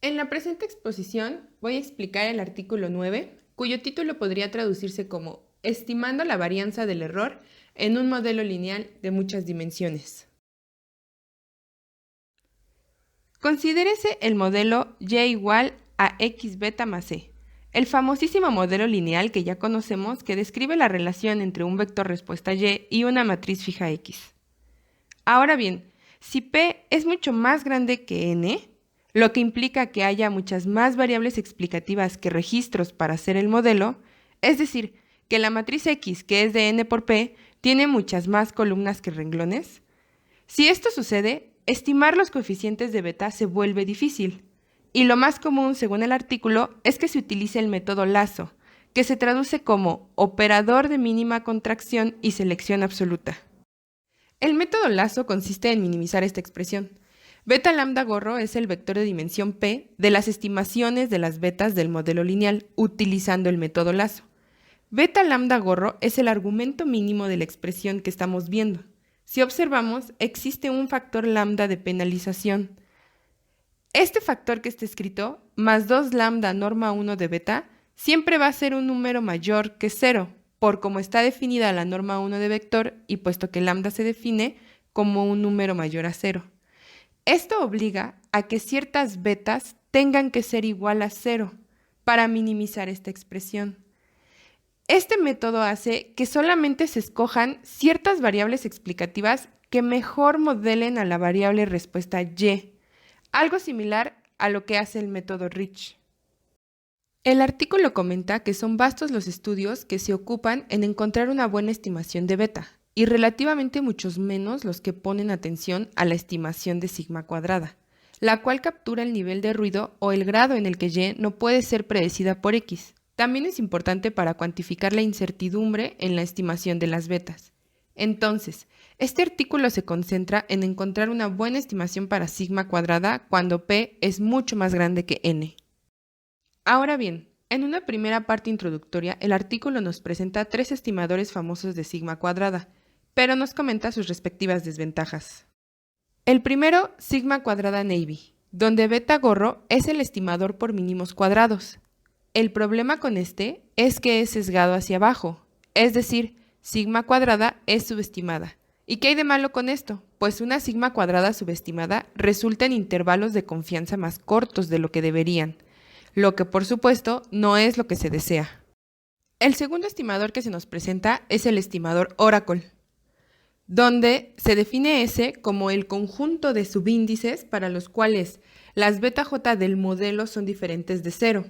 En la presente exposición voy a explicar el artículo 9, cuyo título podría traducirse como Estimando la varianza del error en un modelo lineal de muchas dimensiones. Considérese el modelo y igual a x beta más c, el famosísimo modelo lineal que ya conocemos que describe la relación entre un vector respuesta y una matriz fija x. Ahora bien, si P es mucho más grande que n, lo que implica que haya muchas más variables explicativas que registros para hacer el modelo, es decir, que la matriz X, que es de n por P, tiene muchas más columnas que renglones. Si esto sucede, estimar los coeficientes de beta se vuelve difícil, y lo más común, según el artículo, es que se utilice el método Lazo, que se traduce como operador de mínima contracción y selección absoluta. El método Lazo consiste en minimizar esta expresión. Beta lambda gorro es el vector de dimensión P de las estimaciones de las betas del modelo lineal utilizando el método Lazo. Beta lambda gorro es el argumento mínimo de la expresión que estamos viendo. Si observamos, existe un factor lambda de penalización. Este factor que está escrito, más 2 lambda norma 1 de beta, siempre va a ser un número mayor que 0, por cómo está definida la norma 1 de vector y puesto que lambda se define como un número mayor a 0. Esto obliga a que ciertas betas tengan que ser igual a 0 para minimizar esta expresión. Este método hace que solamente se escojan ciertas variables explicativas que mejor modelen a la variable respuesta y, algo similar a lo que hace el método Rich. El artículo comenta que son vastos los estudios que se ocupan en encontrar una buena estimación de beta, y relativamente muchos menos los que ponen atención a la estimación de sigma cuadrada, la cual captura el nivel de ruido o el grado en el que y no puede ser predecida por x. También es importante para cuantificar la incertidumbre en la estimación de las betas. Entonces, este artículo se concentra en encontrar una buena estimación para sigma cuadrada cuando p es mucho más grande que n. Ahora bien, en una primera parte introductoria, el artículo nos presenta 3 estimadores famosos de sigma cuadrada, pero nos comenta sus respectivas desventajas. El primero, sigma cuadrada Navy, donde beta gorro es el estimador por mínimos cuadrados. El problema con este es que es sesgado hacia abajo, es decir, sigma cuadrada es subestimada. ¿Y qué hay de malo con esto? Pues una sigma cuadrada subestimada resulta en intervalos de confianza más cortos de lo que deberían, lo que por supuesto no es lo que se desea. El segundo estimador que se nos presenta es el estimador Oracle, donde se define S como el conjunto de subíndices para los cuales las beta J del modelo son diferentes de 0.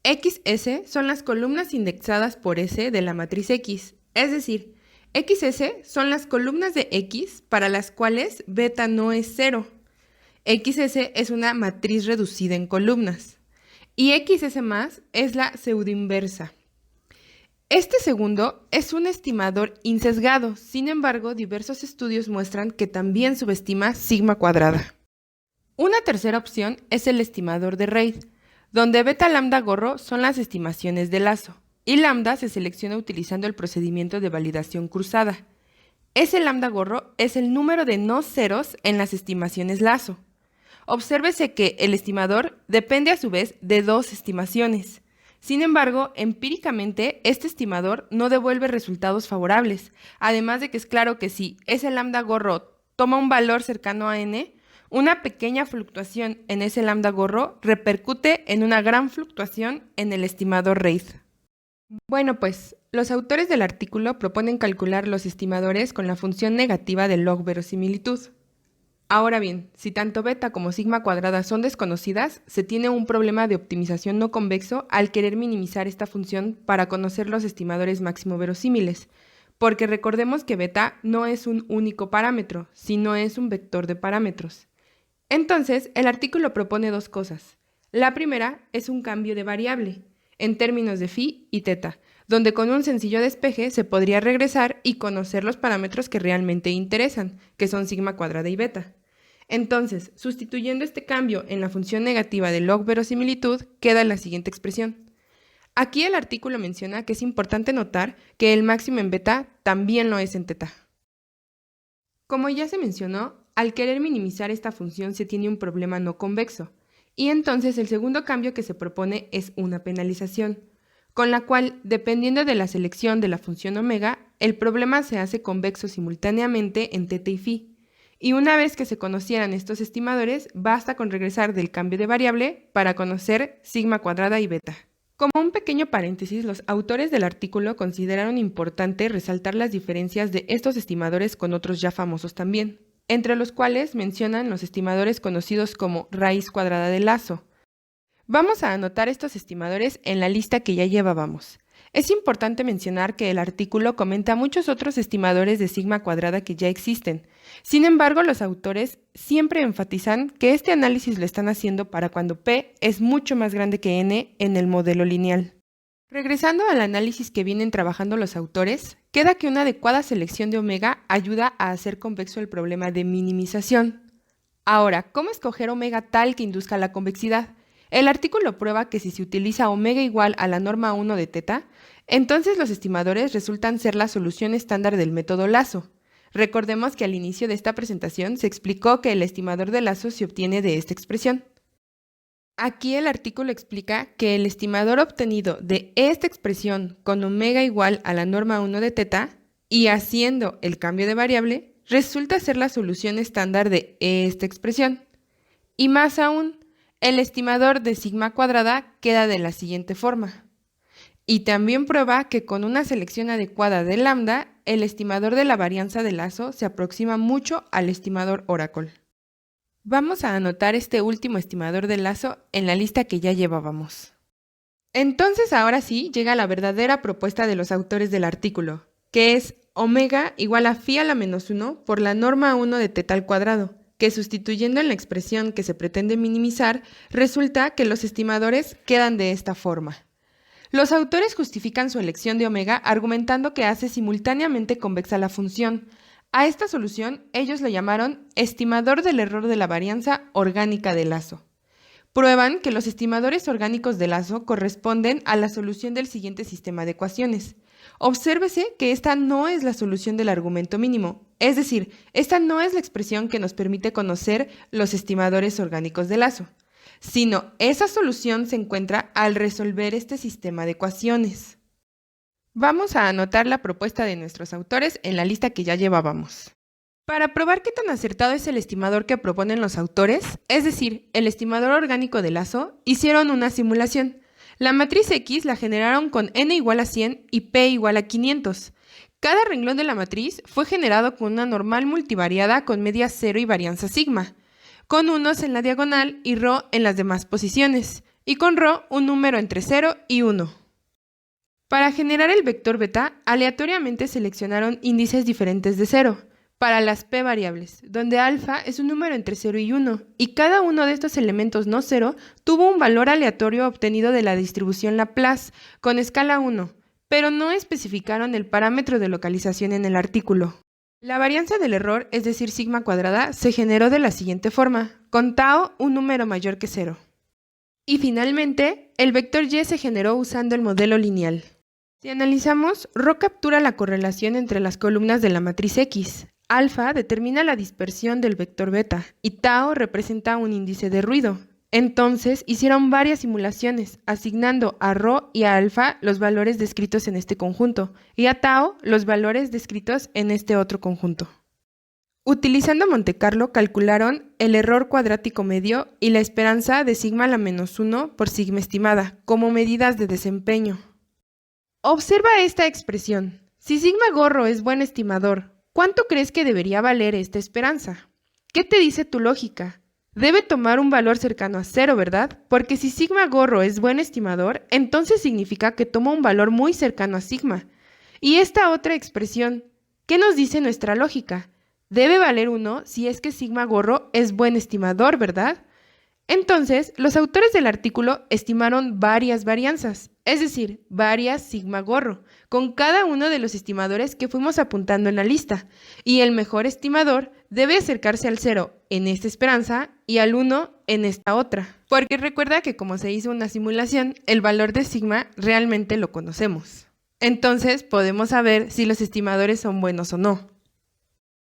XS son las columnas indexadas por S de la matriz X, es decir, XS son las columnas de X para las cuales beta no es 0. XS es una matriz reducida en columnas. Y XS más es la pseudoinversa. Este segundo es un estimador insesgado, sin embargo, diversos estudios muestran que también subestima sigma cuadrada. Una tercera opción es el estimador de RAID, donde beta lambda gorro son las estimaciones de Lazo, y lambda se selecciona utilizando el procedimiento de validación cruzada. Ese lambda gorro es el número de no ceros en las estimaciones Lazo. Obsérvese que el estimador depende a su vez de 2 estimaciones. Sin embargo, empíricamente, este estimador no devuelve resultados favorables, además de que es claro que si ese lambda gorro toma un valor cercano a n, una pequeña fluctuación en ese lambda gorro repercute en una gran fluctuación en el estimador RAID. Bueno, pues, los autores del artículo proponen calcular los estimadores con la función negativa del log verosimilitud. Ahora bien, si tanto beta como sigma cuadrada son desconocidas, se tiene un problema de optimización no convexo al querer minimizar esta función para conocer los estimadores máximo verosímiles, porque recordemos que beta no es un único parámetro, sino es un vector de parámetros. Entonces, el artículo propone 2 cosas. La primera es un cambio de variable, en términos de phi y teta, donde con un sencillo despeje se podría regresar y conocer los parámetros que realmente interesan, que son sigma cuadrada y beta. Entonces, sustituyendo este cambio en la función negativa de log verosimilitud, queda la siguiente expresión. Aquí el artículo menciona que es importante notar que el máximo en beta también lo es en teta. Como ya se mencionó, al querer minimizar esta función se tiene un problema no convexo, Y entonces el segundo cambio que se propone es una penalización, con la cual, dependiendo de la selección de la función omega, el problema se hace convexo simultáneamente en θ y φ. Y una vez que se conocieran estos estimadores, basta con regresar del cambio de variable para conocer sigma cuadrada y beta. Como un pequeño paréntesis, los autores del artículo consideraron importante resaltar las diferencias de estos estimadores con otros ya famosos también, entre los cuales mencionan los estimadores conocidos como raíz cuadrada de Lazo. Vamos a anotar estos estimadores en la lista que ya llevábamos. Es importante mencionar que el artículo comenta muchos otros estimadores de sigma cuadrada que ya existen. Sin embargo, los autores siempre enfatizan que este análisis lo están haciendo para cuando P es mucho más grande que N en el modelo lineal. Regresando al análisis que vienen trabajando los autores, queda que una adecuada selección de omega ayuda a hacer convexo el problema de minimización. Ahora, ¿cómo escoger omega tal que induzca la convexidad? El artículo prueba que si se utiliza omega igual a la norma 1 de θ, entonces los estimadores resultan ser la solución estándar del método Lazo. Recordemos que al inicio de esta presentación se explicó que el estimador de Lazo se obtiene de esta expresión. Aquí el artículo explica que el estimador obtenido de esta expresión con omega igual a la norma 1 de θ y haciendo el cambio de variable, resulta ser la solución estándar de esta expresión. Y más aún, el estimador de sigma cuadrada queda de la siguiente forma. Y también prueba que con una selección adecuada de lambda, el estimador de la varianza de Lazo se aproxima mucho al estimador Oracle. Vamos a anotar este último estimador de Lazo en la lista que ya llevábamos. Entonces ahora sí llega la verdadera propuesta de los autores del artículo, que es omega igual a phi a la menos 1 por la norma 1 de θ al cuadrado, que sustituyendo en la expresión que se pretende minimizar, resulta que los estimadores quedan de esta forma. Los autores justifican su elección de omega argumentando que hace simultáneamente convexa la función. A esta solución ellos lo llamaron estimador del error de la varianza orgánica de Lazo. Prueban que los estimadores orgánicos de Lazo corresponden a la solución del siguiente sistema de ecuaciones. Obsérvese que esta no es la solución del argumento mínimo, es decir, esta no es la expresión que nos permite conocer los estimadores orgánicos de Lazo, sino esa solución se encuentra al resolver este sistema de ecuaciones. Vamos a anotar la propuesta de nuestros autores en la lista que ya llevábamos. Para probar qué tan acertado es el estimador que proponen los autores, es decir, el estimador orgánico de Lazo, hicieron una simulación. La matriz X la generaron con n igual a 100 y p igual a 500. Cada renglón de la matriz fue generado con una normal multivariada con media 0 y varianza sigma, con unos en la diagonal y ρ en las demás posiciones, y con ρ un número entre 0 y 1. Para generar el vector beta, aleatoriamente seleccionaron índices diferentes de 0, para las p variables, donde alfa es un número entre 0 y 1, y cada uno de estos elementos no cero tuvo un valor aleatorio obtenido de la distribución Laplace, con escala 1, pero no especificaron el parámetro de localización en el artículo. La varianza del error, es decir, sigma cuadrada, se generó de la siguiente forma, con tau un número mayor que 0. Y finalmente, el vector y se generó usando el modelo lineal. Si analizamos, ρ captura la correlación entre las columnas de la matriz X. Alfa determina la dispersión del vector beta y tau representa un índice de ruido. Entonces hicieron varias simulaciones, asignando a ρ y a alfa los valores descritos en este conjunto y a tau los valores descritos en este otro conjunto. Utilizando Monte Carlo calcularon el error cuadrático medio y la esperanza de sigma a la menos 1 por sigma estimada como medidas de desempeño. Observa esta expresión. Si sigma gorro es buen estimador, ¿cuánto crees que debería valer esta esperanza? ¿Qué te dice tu lógica? Debe tomar un valor cercano a 0, ¿verdad? Porque si sigma gorro es buen estimador, entonces significa que toma un valor muy cercano a sigma. Y esta otra expresión, ¿qué nos dice nuestra lógica? Debe valer 1 si es que sigma gorro es buen estimador, ¿verdad? Entonces, los autores del artículo estimaron varias varianzas, es decir, varias sigma gorro, con cada uno de los estimadores que fuimos apuntando en la lista, y el mejor estimador debe acercarse al 0 en esta esperanza y al 1 en esta otra, porque recuerda que como se hizo una simulación, el valor de sigma realmente lo conocemos. Entonces, podemos saber si los estimadores son buenos o no.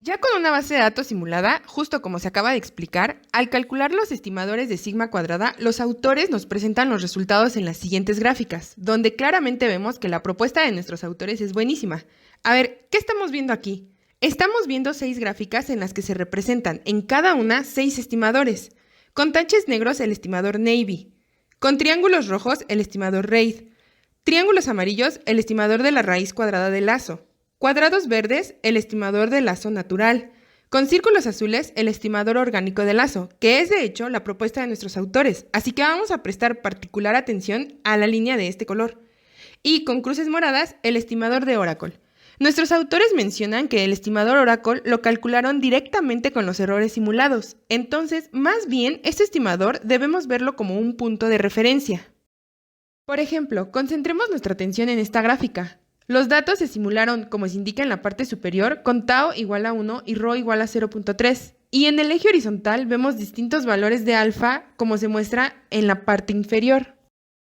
Ya con una base de datos simulada, justo como se acaba de explicar, al calcular los estimadores de sigma cuadrada, los autores nos presentan los resultados en las siguientes gráficas, donde claramente vemos que la propuesta de nuestros autores es buenísima. A ver, ¿qué estamos viendo aquí? Estamos viendo 6 gráficas en las que se representan en cada una 6 estimadores. Con taches negros el estimador Navy, con triángulos rojos el estimador RAID, triángulos amarillos el estimador de la raíz cuadrada del lazo, cuadrados verdes, el estimador de lazo natural. Con círculos azules, el estimador orgánico de lazo, que es de hecho la propuesta de nuestros autores, así que vamos a prestar particular atención a la línea de este color. Y con cruces moradas, el estimador de Oracle. Nuestros autores mencionan que el estimador Oracle lo calcularon directamente con los errores simulados, entonces, más bien, este estimador debemos verlo como un punto de referencia. Por ejemplo, concentremos nuestra atención en esta gráfica. Los datos se simularon, como se indica en la parte superior, con tau igual a 1 y rho igual a 0.3. Y en el eje horizontal vemos distintos valores de alfa, como se muestra en la parte inferior.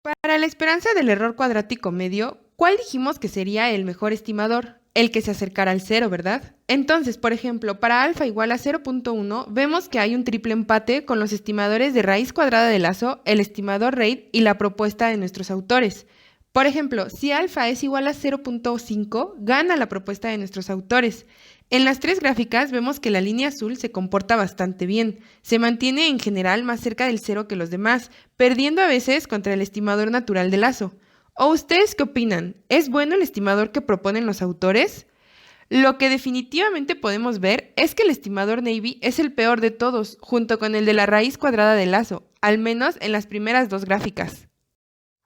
Para la esperanza del error cuadrático medio, ¿cuál dijimos que sería el mejor estimador? El que se acercara al 0, ¿verdad? Entonces, por ejemplo, para alfa igual a 0.1, vemos que hay un triple empate con los estimadores de raíz cuadrada de lazo, el estimador RAID y la propuesta de nuestros autores. Por ejemplo, si alfa es igual a 0.5, gana la propuesta de nuestros autores. En las 3 gráficas vemos que la línea azul se comporta bastante bien. Se mantiene en general más cerca del 0 que los demás, perdiendo a veces contra el estimador natural de lazo. ¿O ustedes qué opinan? ¿Es bueno el estimador que proponen los autores? Lo que definitivamente podemos ver es que el estimador Navy es el peor de todos, junto con el de la raíz cuadrada de lazo, al menos en las primeras 2 gráficas.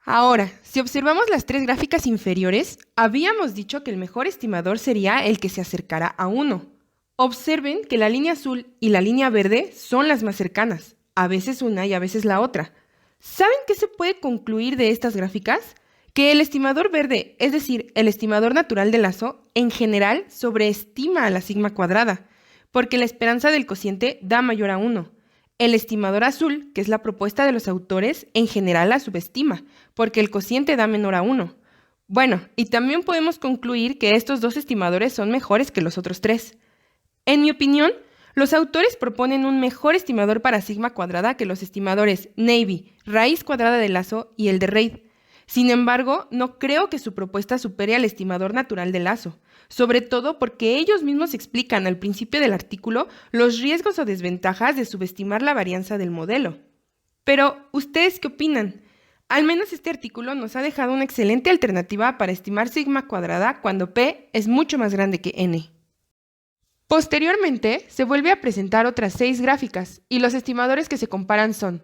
Ahora, si observamos las 3 gráficas inferiores, habíamos dicho que el mejor estimador sería el que se acercara a 1. Observen que la línea azul y la línea verde son las más cercanas, a veces una y a veces la otra. ¿Saben qué se puede concluir de estas gráficas? Que el estimador verde, es decir, el estimador natural de lazo, en general sobreestima a la sigma cuadrada, porque la esperanza del cociente da mayor a 1. El estimador azul, que es la propuesta de los autores, en general la subestima, porque el cociente da menor a 1. Bueno, y también podemos concluir que estos 2 estimadores son mejores que los otros 3. En mi opinión, los autores proponen un mejor estimador para sigma cuadrada que los estimadores Navy, raíz cuadrada de lazo y el de RAID. Sin embargo, no creo que su propuesta supere al estimador natural de lazo, sobre todo porque ellos mismos explican al principio del artículo los riesgos o desventajas de subestimar la varianza del modelo. Pero, ¿ustedes qué opinan? Al menos este artículo nos ha dejado una excelente alternativa para estimar sigma cuadrada cuando P es mucho más grande que N. Posteriormente, se vuelve a presentar otras 6 gráficas, y los estimadores que se comparan son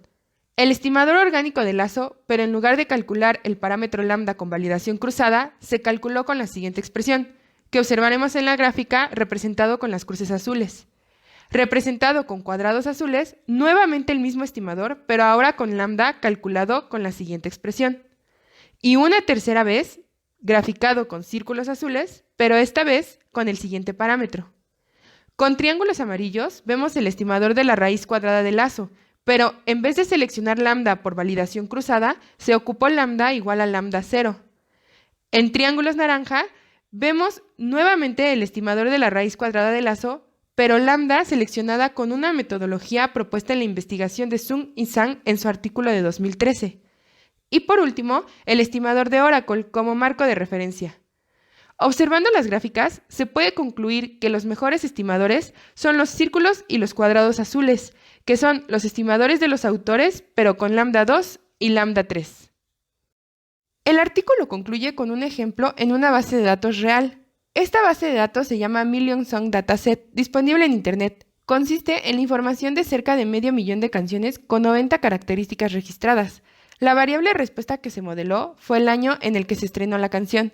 el estimador orgánico de lazo, pero en lugar de calcular el parámetro lambda con validación cruzada, se calculó con la siguiente expresión, que observaremos en la gráfica representado con las cruces azules. Representado con cuadrados azules, nuevamente el mismo estimador, pero ahora con lambda calculado con la siguiente expresión. Y una tercera vez, graficado con círculos azules, pero esta vez con el siguiente parámetro. Con triángulos amarillos vemos el estimador de la raíz cuadrada del lazo, pero en vez de seleccionar lambda por validación cruzada, se ocupó lambda igual a lambda 0. En triángulos naranja, vemos nuevamente el estimador de la raíz cuadrada de lazo, pero lambda seleccionada con una metodología propuesta en la investigación de Sung y Zhang en su artículo de 2013. Y por último, el estimador de Oracle como marco de referencia. Observando las gráficas, se puede concluir que los mejores estimadores son los círculos y los cuadrados azules, que son los estimadores de los autores, pero con lambda 2 y lambda 3. El artículo concluye con un ejemplo en una base de datos real. Esta base de datos se llama Million Song Dataset, disponible en Internet. Consiste en la información de cerca de 500,000 de canciones con 90 características registradas. La variable respuesta que se modeló fue el año en el que se estrenó la canción.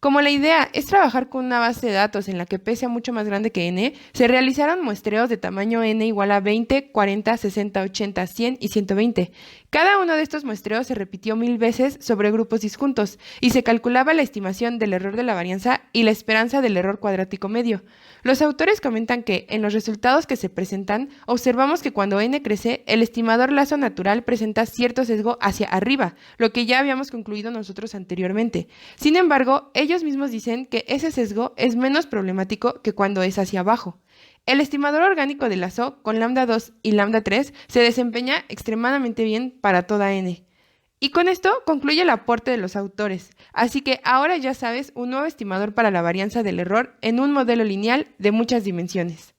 Como la idea es trabajar con una base de datos en la que P sea mucho más grande que N, se realizaron muestreos de tamaño N igual a 20, 40, 60, 80, 100 y 120. Cada uno de estos muestreos se repitió 1000 veces sobre grupos disjuntos y se calculaba la estimación del error de la varianza y la esperanza del error cuadrático medio. Los autores comentan que, en los resultados que se presentan, observamos que cuando N crece, el estimador lazo natural presenta cierto sesgo hacia arriba, lo que ya habíamos concluido nosotros anteriormente. Sin embargo, ellos mismos dicen que ese sesgo es menos problemático que cuando es hacia abajo. El estimador orgánico de lazo con lambda 2 y lambda 3 se desempeña extremadamente bien para toda n. Y con esto concluye el aporte de los autores, así que ahora ya sabes un nuevo estimador para la varianza del error en un modelo lineal de muchas dimensiones.